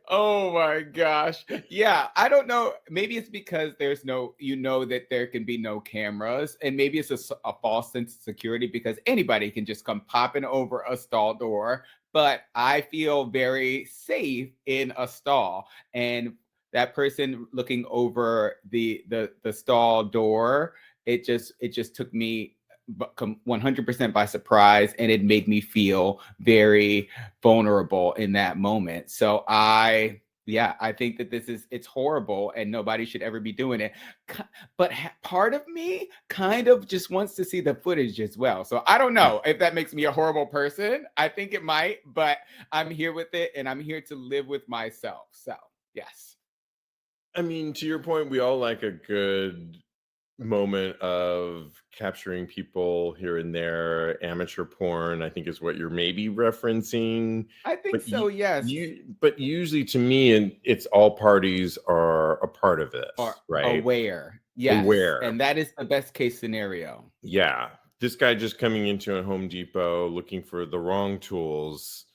Oh my gosh. Yeah, I don't know. Maybe it's because there's that there can be no cameras, and maybe it's a false sense of security, because anybody can just come popping over a stall door. But I feel very safe in a stall, and that person looking over the stall door, it just took me 100% by surprise, and it made me feel very vulnerable in that moment. So I think that it's horrible, and nobody should ever be doing it. But part of me kind of just wants to see the footage as well. So I don't know if that makes me a horrible person. I think it might, but I'm here with it, and I'm here to live with myself. So yes. I mean, to your point, we all like a good moment of capturing people here and there. Amateur porn, I think, is what you're maybe referencing. I think so, yes. But usually, to me, and it's all parties are a part of this, right? Aware. Yes. Aware. And that is the best case scenario. Yeah. This guy just coming into a Home Depot looking for the wrong tools,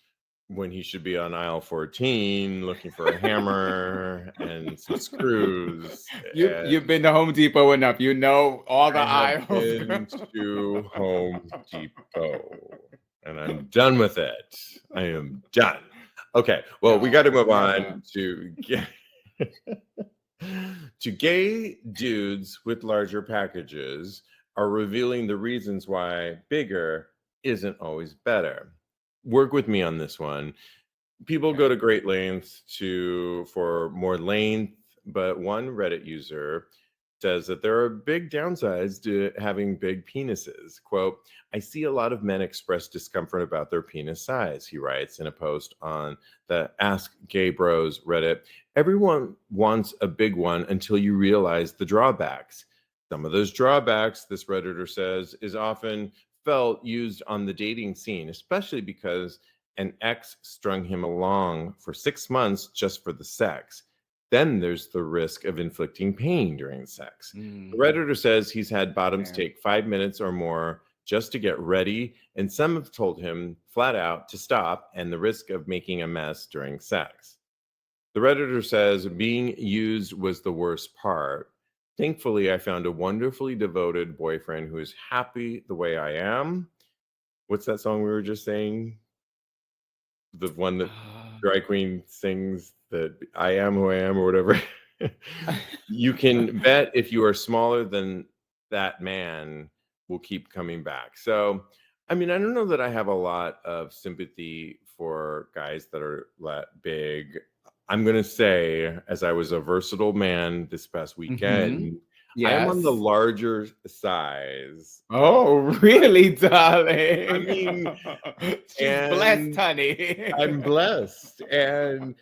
when he should be on aisle 14 looking for a hammer and some screws. You've been to Home Depot enough. You know all the aisles. I've been to Home Depot, and I'm done with it. I am done. Okay, well, we got to move on to gay dudes with larger packages are revealing the reasons why bigger isn't always better. Work with me on this one. People go to great lengths for more length, but one Reddit user says that there are big downsides to having big penises. Quote, I see a lot of men express discomfort about their penis size, he writes in a post on the Ask Gay Bros Reddit. Everyone wants a big one until you realize the drawbacks. Some of those drawbacks, this Redditor says, is often used on the dating scene, especially because an ex strung him along for 6 months just for the sex. Then there's the risk of inflicting pain during sex. The Redditor says he's had bottoms take 5 minutes or more just to get ready, and some have told him flat out to stop, and the risk of making a mess during sex. The Redditor says being used was the worst part. Thankfully, I found a wonderfully devoted boyfriend who is happy the way I am. What's that song we were just saying? The one that Drag Queen sings, that I am who I am, or whatever. You can bet if you are smaller than that man, will keep coming back. So, I mean, I don't know that I have a lot of sympathy for guys that are that big. I'm going to say, as I was a versatile man this past weekend, I am on the larger size. Oh, really, darling? I mean, she's blessed, honey. I'm blessed. And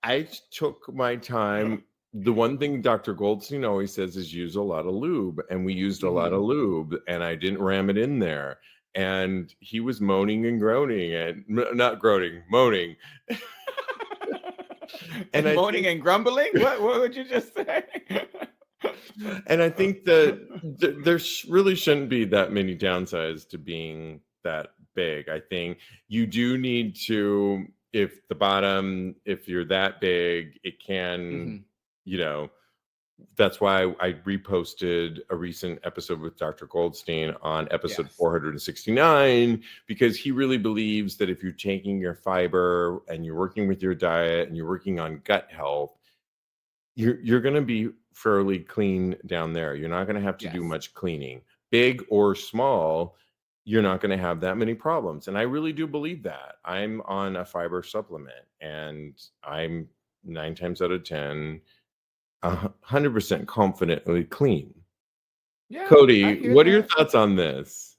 I took my time. The one thing Dr. Goldstein always says is use a lot of lube. And we used a lot of lube, and I didn't ram it in there. And he was moaning and groaning, and not groaning, moaning. And moaning and grumbling? What would you just say? And I think that there really shouldn't be that many downsides to being that big. I think you do need to, if you're that big, it can, you know, that's why I reposted a recent episode with Dr. Goldstein on episode 469, because he really believes that if you're taking your fiber and you're working with your diet and you're working on gut health, you're going to be fairly clean down there. You're not going to have to do much cleaning, big or small. You're not going to have that many problems. And I really do believe that. I'm on a fiber supplement and I'm 9 times out of 10 100% confidently clean. Yeah, Kodi, what are your thoughts on this?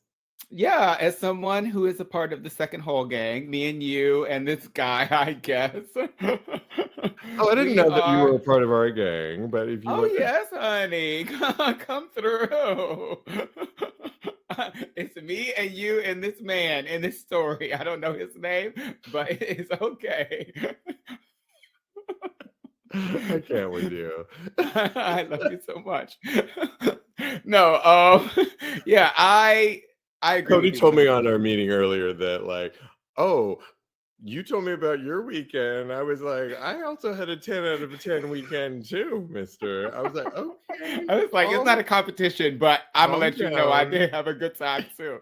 Yeah, as someone who is a part of the second hole gang, me and you and this guy, I guess. Oh, I didn't know that you were a part of our gang, but if you Oh, yes, honey. Come through. It's me and you and this man in this story. I don't know his name, but it's okay. I can't with you. I love you so much. No, yeah, I agree. Kodi told me on our meeting earlier that, like, oh, you told me about your weekend. I was like, I also had a 10 out of 10 weekend too, mister. I was like, okay. I was like, it's not a competition, but I'm gonna let you know I did have a good time too.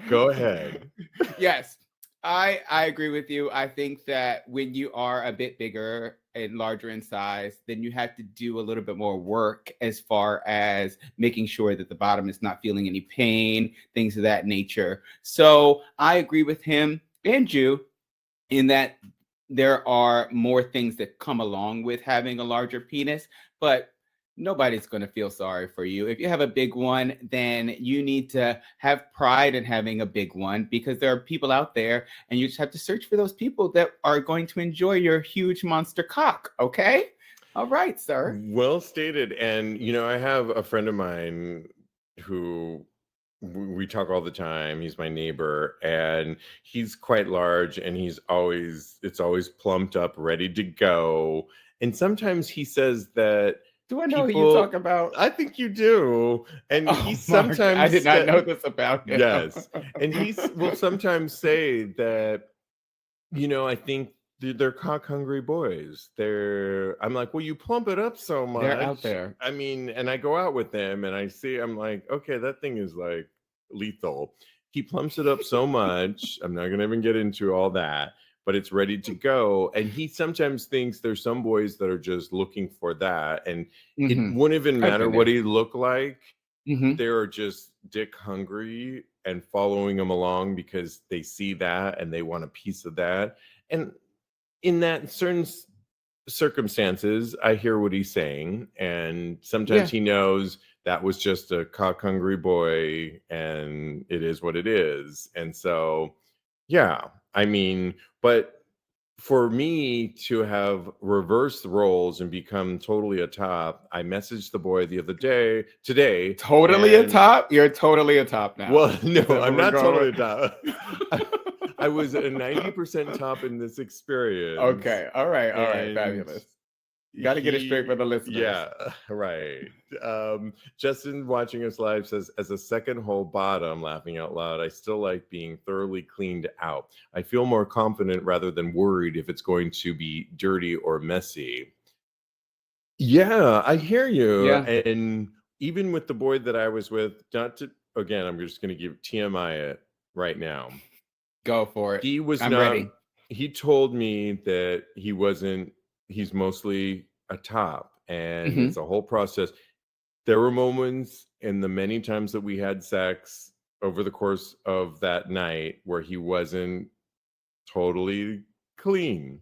Go ahead. Yes, I agree with you. I think that when you are a bit bigger and larger in size, then you have to do a little bit more work as far as making sure that the bottom is not feeling any pain, things of that nature. So I agree with him and you in that there are more things that come along with having a larger penis, but nobody's going to feel sorry for you. If you have a big one, then you need to have pride in having a big one, because there are people out there and you just have to search for those people that are going to enjoy your huge monster cock. Okay. All right, sir. Well stated. And, you know, I have a friend of mine who we talk all the time. He's my neighbor and he's quite large and it's always plumped up, ready to go. And sometimes he says that, do I know who you talk about? I think you do. And he sometimes I did not know this about him. Yes. And he will sometimes say that, you know, I think they're cock hungry boys. I'm like, well, you plump it up so much. They're out there. I mean, and I go out with them and I'm like, okay, that thing is like lethal. He plumps it up so much. I'm not gonna even get into all that, but it's ready to go. And he sometimes thinks there's some boys that are just looking for that. And it wouldn't even matter what he looked like. They're just dick hungry and following him along because they see that and they want a piece of that. And in that certain circumstances, I hear what he's saying. And sometimes he knows that was just a cock hungry boy and it is what it is. And so, yeah, I mean, but for me to have reversed roles and become totally a top, I messaged the boy today. Totally a top? You're totally a top now. Well, no, I'm not totally a top. I was a 90% top in this experience. Okay. All right. Fabulous. You got to get it straight for the listeners. Yeah, right. Justin watching us live says, as a second hole bottom, laughing out loud, I still like being thoroughly cleaned out. I feel more confident rather than worried if it's going to be dirty or messy. Yeah, I hear you. Yeah. And even with the boy that I was with, again, I'm just going to give TMI it right now. Go for it. I'm ready. He told me that he's mostly a top and it's a whole process. There were moments in the many times that we had sex over the course of that night where he wasn't totally clean.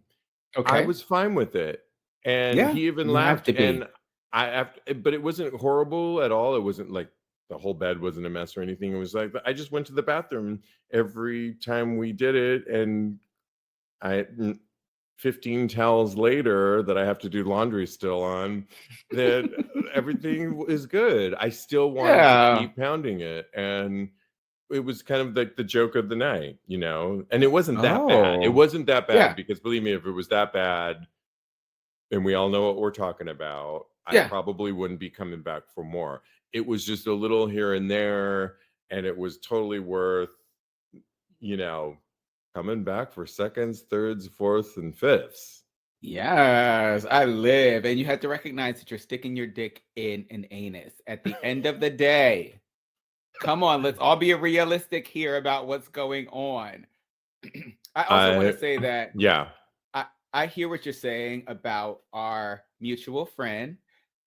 Okay. I was fine with it. And he even laughed. And but it wasn't horrible at all. It wasn't like the whole bed wasn't a mess or anything. It was like, I just went to the bathroom every time we did it. And 15 towels later that I have to do laundry still on, that everything is good. I still want to keep pounding it. And it was kind of like the joke of the night, you know? And it wasn't that bad. It wasn't that bad because believe me, if it was that bad, and we all know what we're talking about, I Yeah. probably wouldn't be coming back for more. It was just a little here and there, and it was totally worth, you know, coming back for seconds, thirds, fourths, and fifths. Yes, I live. And you have to recognize that you're sticking your dick in an anus at the end of the day. Come on, let's all be realistic here about what's going on. I also want to say that Yeah. I hear what you're saying about our mutual friend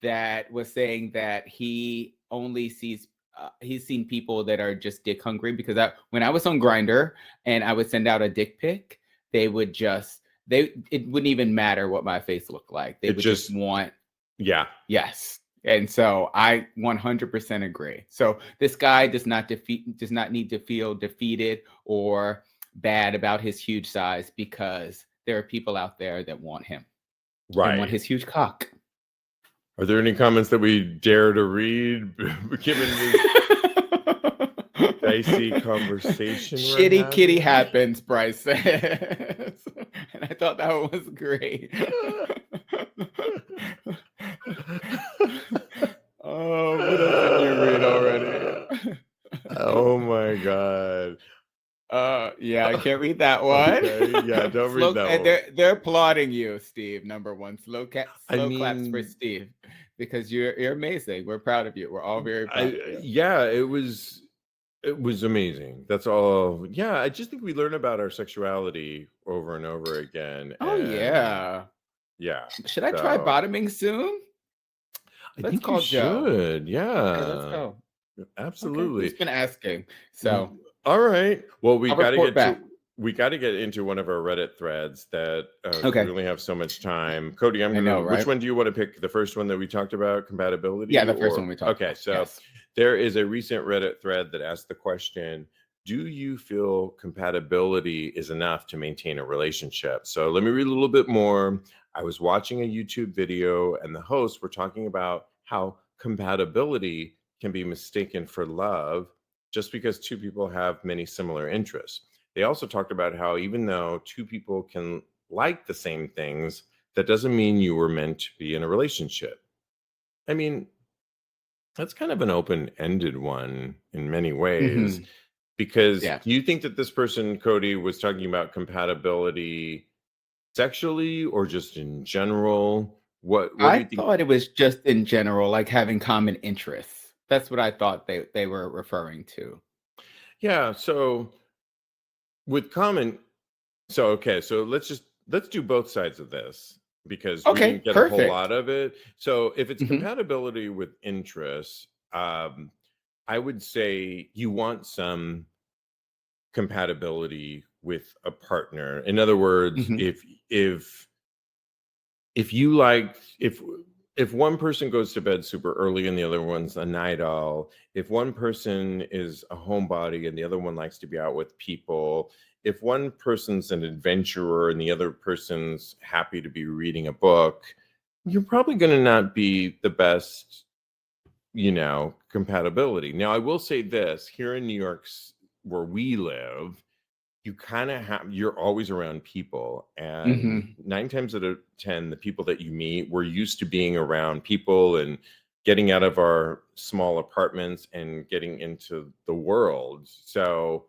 that was saying that he only sees he's seen people that are just dick hungry, because when I was on Grindr and I would send out a dick pic, they would just it wouldn't even matter what my face looked like. They would just want yeah. Yes. And so I 100% agree. So this guy does not need to feel defeated or bad about his huge size, because there are people out there that want him. Right. And want his huge cock. Are there any comments that we dare to read given the dicey conversation? Shitty kitty happens, Bryce says. And I thought that was great. Oh, what else did you read already? Oh my God. Yeah, I can't read that one. Okay, yeah, don't read that one. They're applauding you, Steve. Number one, slow claps for mean, Steve, because you're amazing. We're proud of you. We're all very proud of you. Yeah, it was amazing. That's all. Yeah, I just think we learn about our sexuality over and over again. Oh, yeah. Yeah. Should I try bottoming soon? I think you should. Yeah. Okay, let's go. Absolutely. Okay, he's been asking. So all right. Well, we got to get into one of our Reddit threads that we only have so much time. Kodi, which one do you want to pick? The first one that we talked about, compatibility? Yeah, the first one we talked about. Okay, so there is a recent Reddit thread that asked the question, do you feel compatibility is enough to maintain a relationship? So let me read a little bit more. I was watching a YouTube video and the hosts were talking about how compatibility can be mistaken for love just because two people have many similar interests. They also talked about how even though two people can like the same things, that doesn't mean you were meant to be in a relationship. I mean, that's kind of an open-ended one in many ways, because do you think that this person, Kodi, was talking about compatibility sexually or just in general? What do you think? I thought it was just in general, like having common interests. That's what I thought they were referring to. Yeah. So with common, so let's do both sides of this, because we didn't get a whole lot of it. So if it's compatibility with interests, I would say you want some compatibility with a partner. In other words, if you like, if one person goes to bed super early and the other one's a night owl, if one person is a homebody and the other one likes to be out with people, if one person's an adventurer and the other person's happy to be reading a book, you're probably going to not be the best, compatibility. Now, I will say this, here in New York, where we live, you kind of you're always around people, and 9 times out of 10, the people that you meet, we're used to being around people and getting out of our small apartments and getting into the world. So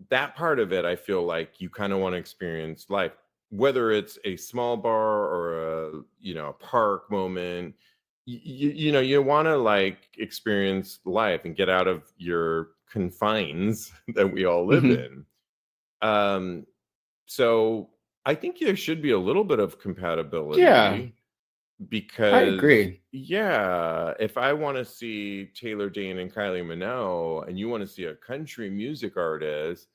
that part of it, I feel like you kind of want to experience life, whether it's a small bar or a park moment. You want to like experience life and get out of your confines that we all live in. So I think there should be a little bit of compatibility. Yeah, because I agree. Yeah, if I want to see Taylor Dane and Kylie Minogue and you want to see a country music artist,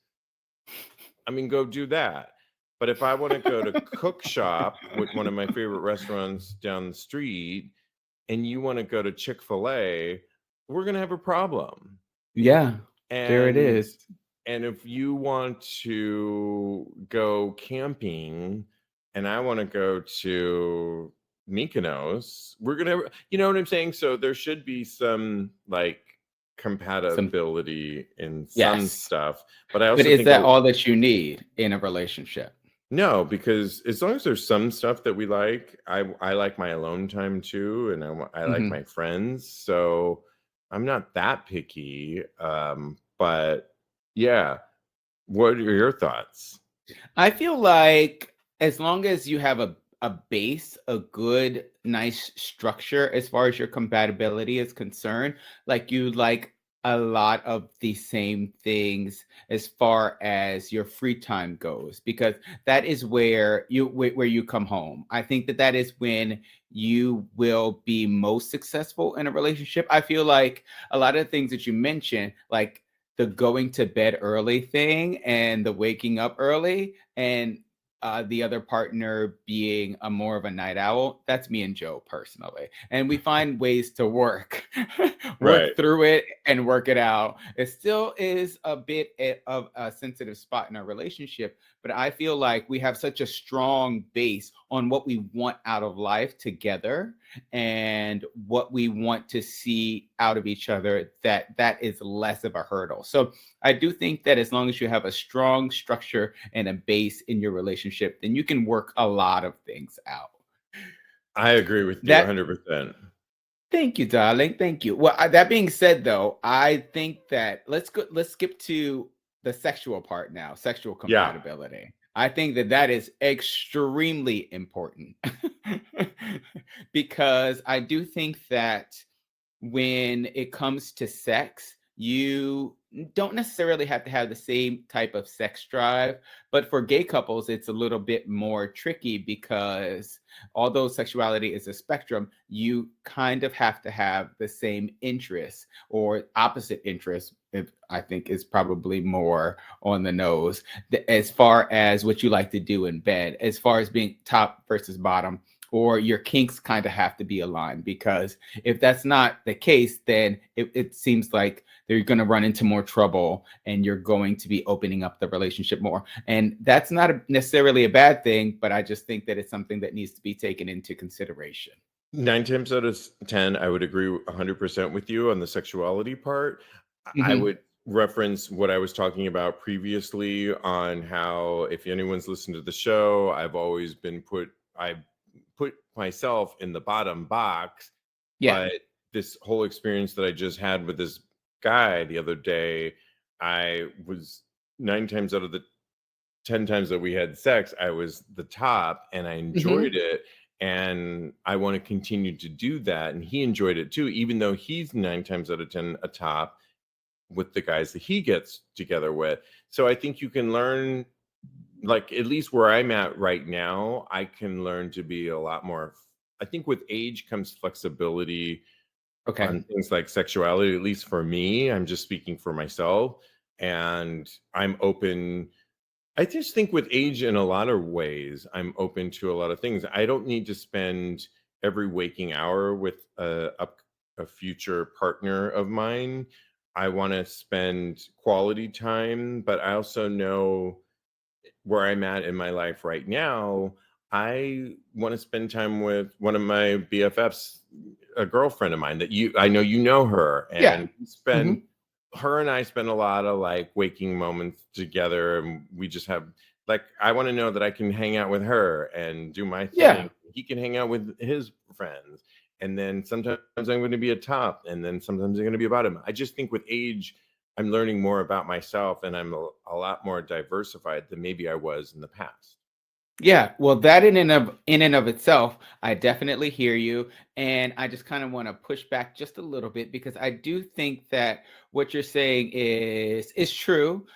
I mean, go do that. But if I want to go to Cook Shop, with one of my favorite restaurants down the street, and you want to go to Chick-fil-A, we're going to have a problem. Yeah, there it is. And if you want to go camping and I want to go to Mykonos, we're going to, you know what I'm saying? So there should be some like compatibility in some stuff. But I also is think that all that you need in a relationship? No, because as long as there's some stuff that we like, I like my alone time too, and I like Mhm. my friends, so I'm not that picky. But yeah, what are your thoughts? I feel like as long as you have a base, a good, nice structure as far as your compatibility is concerned, like you like a lot of the same things as far as your free time goes, because that is where where you come home. I think that that is when you will be most successful in a relationship. I feel like a lot of the things that you mentioned, like the going to bed early thing and the waking up early, and the other partner being a more of a night owl. That's me and Joe personally, and we find ways to work Right. work through it and work it out. It still is a bit of a sensitive spot in our relationship, but I feel like we have such a strong base on what we want out of life together and what we want to see out of each other, that that is less of a hurdle. So I do think that as long as you have a strong structure and a base in your relationship, then you can work a lot of things out. I agree with you That 100%. Thank you, darling. Thank you. Well, that being said, though, I think that let's go. Let's skip to the sexual part now. Sexual Yeah. compatibility. I think that that is extremely important because I do think that when it comes to sex, you don't necessarily have to have the same type of sex drive. But for gay couples, it's a little bit more tricky because although sexuality is a spectrum, you kind of have to have the same interests or opposite interests. If I think is probably more on the nose as far as what you like to do in bed, as far as being top versus bottom, or your kinks kind of have to be aligned, because if that's not the case, then it seems like they're going to run into more trouble and you're going to be opening up the relationship more. And that's not necessarily a bad thing, but I just think that it's something that needs to be taken into consideration. 9 times out of 10, I would agree 100% with you on the sexuality part. I Hmm. would reference what I was talking about previously on how, if anyone's listened to the show, I put myself in the bottom box. Yeah. But this whole experience that I just had with this guy the other day, I was 9 times out of the 10 times that we had sex, I was the top and I Hmm. enjoyed it. And I want to continue to do that. And he enjoyed it too, even though he's 9 times out of 10 a top with the guys that he gets together with. So I think you can learn, like, at least where I'm at right now, I can learn to be a lot more. I think with age comes flexibility Okay. on things like sexuality, at least for me. I'm just speaking for myself. And I'm open. I just think with age, in a lot of ways, I'm open to a lot of things. I don't need to spend every waking hour with a future partner of mine. I want to spend quality time, but I also know where I'm at in my life right now. I want to spend time with one of my BFFs, a girlfriend of mine that I know you know her, Yeah. and we Hmm. spend her and I spend a lot of like waking moments together, and we just have, like, I want to know that I can hang out with her and do my Yeah. thing. He can hang out with his friends, and then sometimes I'm going to be a top, and then sometimes I'm going to be a bottom. I just think with age, I'm learning more about myself, and I'm a lot more diversified than maybe I was in the past. Yeah, well, that in and of itself, I definitely hear you, and I just kind of want to push back just a little bit, because I do think that what you're saying is true.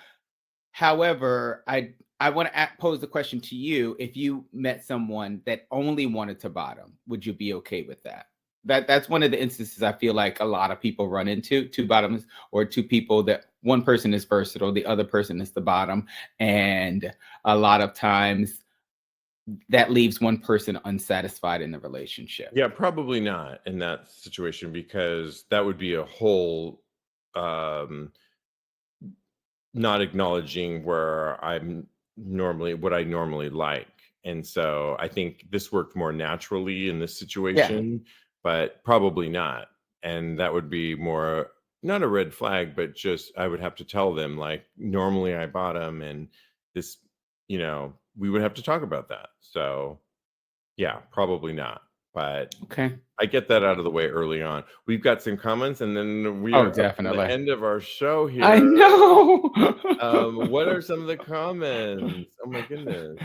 However, I want to pose the question to you: if you met someone that only wanted to bottom, would you be okay with that? That's one of the instances I feel like a lot of people run into: two bottoms, or two people that one person is versatile, the other person is the bottom, and a lot of times that leaves one person unsatisfied in the relationship. Yeah, probably not in that situation, because that would be a whole um not acknowledging where I'm normally, what I normally like. And so I think this worked more naturally in this Yeah. situation, but probably not. And that would be more, not a red flag, but just I would have to tell them, like, normally I bottom, and this, you know, we would have to talk about that. So yeah, probably not. But Okay. I get that out of the way early on. We've got some comments, and then we Oh, are up to definitely. the end of our show here. I know. What are some of the comments? Oh my goodness.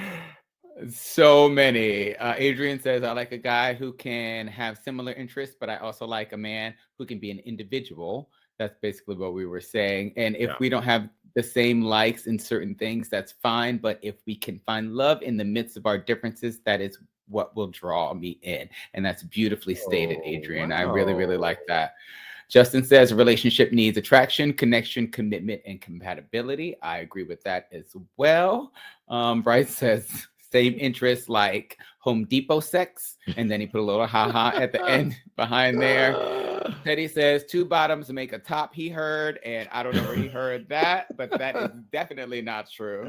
So many. Adrian says, I like a guy who can have similar interests, but I also like a man who can be an individual. That's basically what we were saying. And if Yeah. we don't have the same likes in certain things, that's fine. But if we can find love in the midst of our differences, that is what will draw me in. And that's beautifully stated, Oh, Adrian. I really, really wow. like that. Justin says a relationship needs attraction, connection, commitment, and compatibility. I agree with that as well. Bryce says same interests like Home Depot sex. And then he put a little haha at the end behind there. Teddy says 2 bottoms make a top, he heard. And I don't know where he heard that, but that is definitely not true.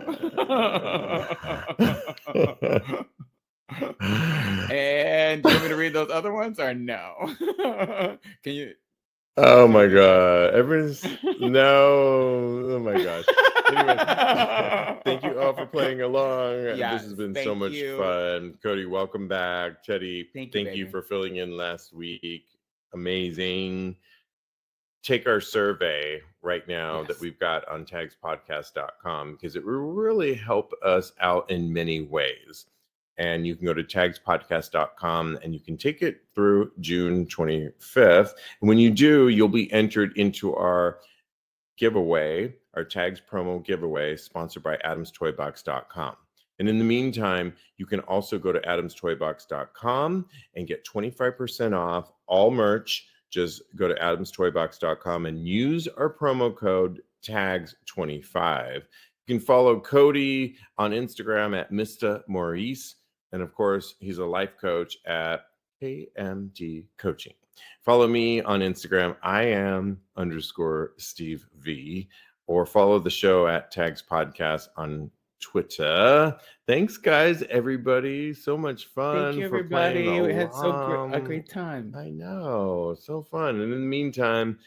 And do you want me to read those other ones or no? Can you? Oh my god. Everyone's no. Oh my gosh. Anyway, thank you all for playing along. Yes, This has been so thank much you. fun. Kodi, welcome back. Teddy, Thank thank you, you baby. for filling in last week. Amazing. Take our survey right now that Yes. we've got on TAGSPodcast.com because it will really help us out in many ways. And you can go to TAGSPodcast.com and you can take it through June 25th. And when you do, you'll be entered into our giveaway, our Tags promo giveaway, sponsored by AdamsToyBox.com. And in the meantime, you can also go to AdamsToyBox.com and get 25% off all merch. Just go to AdamsToyBox.com and use our promo code TAGS25. You can follow Kodi on Instagram at Mr. Maurice. And of course, he's a life coach at KMD Coaching. Follow me on Instagram. I am _Steve V, or follow the show at Tags Podcast on Twitter. Thanks, guys, everybody. So much fun. Thank you, for playing everybody. We had a along. great time. I know, so fun. And in the meantime,